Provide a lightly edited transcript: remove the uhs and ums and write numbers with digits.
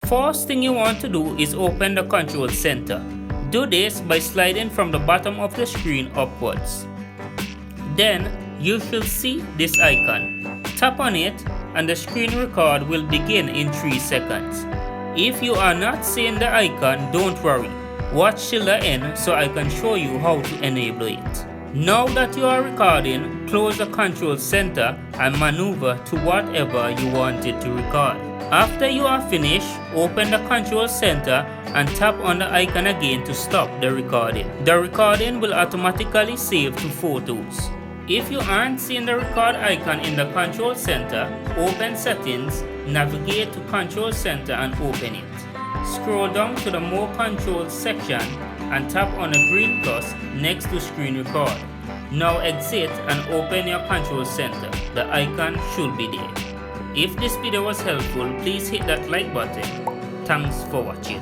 First thing you want to do is open the control center. Do this by sliding from the bottom of the screen upwards. Then you should see this icon. Tap on it and the screen record will begin in 3 seconds. If you are not seeing the icon, don't worry. Watch till the end so I can show you how to enable it. Now that you are recording, close the control center and maneuver to whatever you want it to record. After you are finished, open the control center and tap on the icon again to stop the recording. The recording will automatically save to photos. If you aren't seeing the record icon in the control center, open settings, navigate to control center and open it. Scroll down to the more controls section and tap on the green plus next to screen record. Now exit and open your control center. The icon should be there. If this video was helpful, please hit that like button. Thanks for watching.